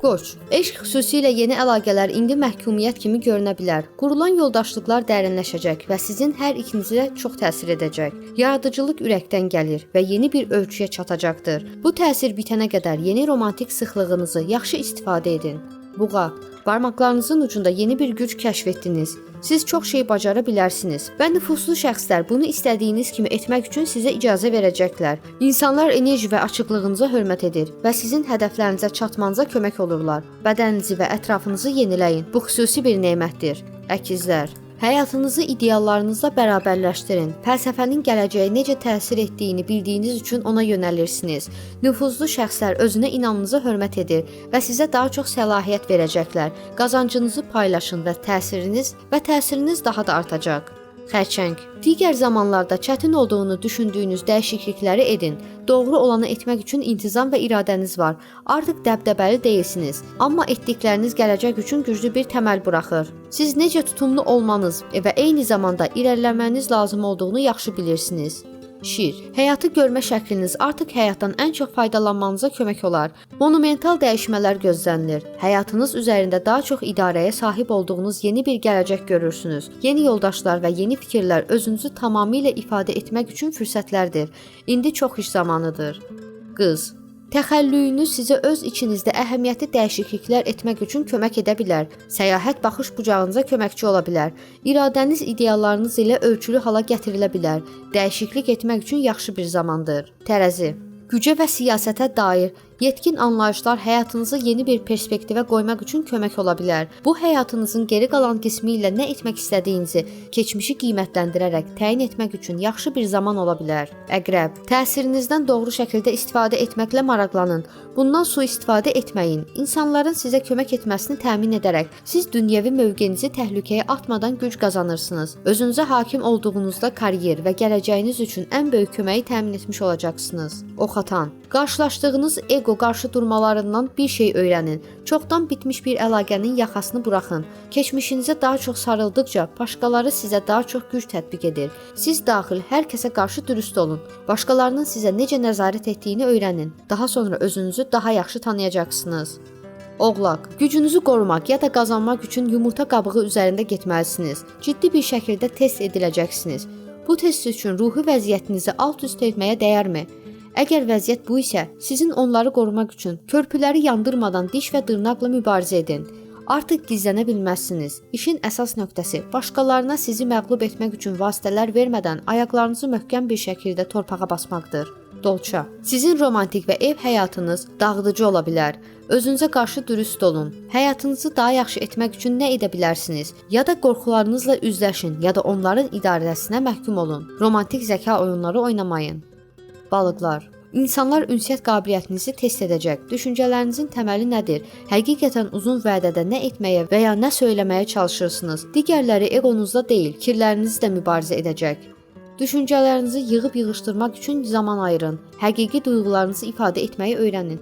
Qoç, eşq xüsusilə yeni əlaqələr indi məhkumiyyət kimi görünə bilər. Qurulan yoldaşlıqlar dərinləşəcək və sizin hər ikinizə çox təsir edəcək. Yaradıcılıq ürəkdən gəlir və yeni bir ölçüyə çatacaqdır. Bu təsir bitənə qədər yeni romantik sıxlığınızı yaxşı istifadə edin. Buğa, barmaqlarınızın ucunda yeni bir güc kəşf etdiniz. Siz çox şey bacara bilərsiniz və nüfuzlu şəxslər bunu istədiyiniz kimi etmək üçün sizə icazə verəcəklər. İnsanlar enerji və açıqlığınıza hörmət edir və sizin hədəflərinizə çatmanıza kömək olurlar. Bədəninizi və ətrafınızı yeniləyin. Bu xüsusi bir nemətdir. Əkizlər, həyatınızı ideallarınızla bərabərləşdirin. Fəlsəfənin gələcəyə necə təsir etdiyini bildiyiniz üçün ona yönəlirsiniz. Nüfuzlu şəxslər özünə inamınıza hörmət edir və sizə daha çox səlahiyyət verəcəklər. Qazancınızı paylaşın və təsiriniz daha da artacaq. Xərçəng, digər zamanlarda çətin olduğunu düşündüyünüz dəyişiklikləri edin. Doğru olanı etmək üçün intizam və iradəniz var. Artıq dəbdəbəli deyilsiniz, amma etdikləriniz gələcək üçün güclü bir təməl buraxır. Siz necə tutumlu olmanız və eyni zamanda irəliləməniz lazım olduğunu yaxşı bilirsiniz. Şir, həyatı görmə şəkliniz artıq həyatdan ən çox faydalanmanıza kömək olar. Monumental dəyişmələr gözlənilir. Həyatınız üzərində daha çox idarəyə sahib olduğunuz yeni bir gələcək görürsünüz. Yeni yoldaşlar və yeni fikirlər özünüzü tamamilə ifadə etmək üçün fürsətlərdir. İndi çox iş zamanıdır. Qız, təxəllüyünüz sizə öz içinizdə əhəmiyyətli dəyişikliklər etmək üçün kömək edə bilər. Səyahət baxış bucağınıza köməkçi ola bilər. İradəniz ideallarınız ilə ölçülü hala gətirilə bilər. Dəyişiklik etmək üçün yaxşı bir zamandır. Tərəzi, gücə və siyasətə dair yetkin anlayışlar həyatınızı yeni bir perspektivə qoymaq üçün kömək ola bilər. Bu, həyatınızın geri qalan qismi ilə nə etmək istədiyinizi keçmişi qiymətləndirərək təyin etmək üçün yaxşı bir zaman ola bilər. Əqrəb, təsirinizdən doğru şəkildə istifadə etməklə maraqlanın. Bundan sui-istifadə etməyin. İnsanların sizə kömək etməsini təmin edərək siz dünyəvi mövqeyinizi təhlükəyə atmadan güc qazanırsınız. Özünüzə hakim olduğunuzda karyer və gələcəyiniz üçün ən böyük köməyi təmin etmiş olacaqsınız. Oxatan, qarşılaşdığınız ego qarşı durmalarından bir şey öyrənin. Çoxdan bitmiş bir əlaqənin yaxasını buraxın. Keçmişinizə daha çox sarıldıqca başqaları sizə daha çox güc tətbiq edir. Siz daxil hər kəsə qarşı dürüst olun. Başqalarının sizə necə nəzarət etdiyini öyrənin. Daha sonra özünüzü daha yaxşı tanıyacaqsınız. Oğlaq, gücünüzü qorumaq ya da qazanmaq üçün yumurta qabığı üzərində getməlisiniz. Ciddi bir şəkildə test ediləcəksiniz. Bu test üçün ruhi vəziyyətinizi alt-üst etməyə dəyərmi? Əgər vəziyyət bu isə, sizin onları qorumaq üçün körpüləri yandırmadan diş və dırnaqla mübarizə edin. Artıq gizlənə bilməzsiniz. İşin əsas nöqtəsi başqalarına sizi məğlub etmək üçün vasitələr vermədən ayaqlarınızı möhkəm bir şəkildə torpağa basmaqdır. Dolça, sizin romantik və ev həyatınız dağıdıcı ola bilər. Özünüzə qarşı dürüst olun. Həyatınızı daha yaxşı etmək üçün nə edə bilərsiniz? Ya da qorxularınızla üzləşin, ya da onların idarəsinə məhkum olun. Romantik zəka oyunları oynamayın. Balıqlar, insanlar ünsiyyət qabiliyyətinizi test edəcək. Düşüncələrinizin təməli nədir? Həqiqətən uzun vədədə nə etməyə və ya nə söyləməyə çalışırsınız? Digərləri egonuzda deyil, fikirlərinizlə mübarizə edəcək. Düşüncələrinizi yığıb yığışdırmaq üçün zaman ayırın. Həqiqi duyğularınızı ifadə etməyi öyrənin.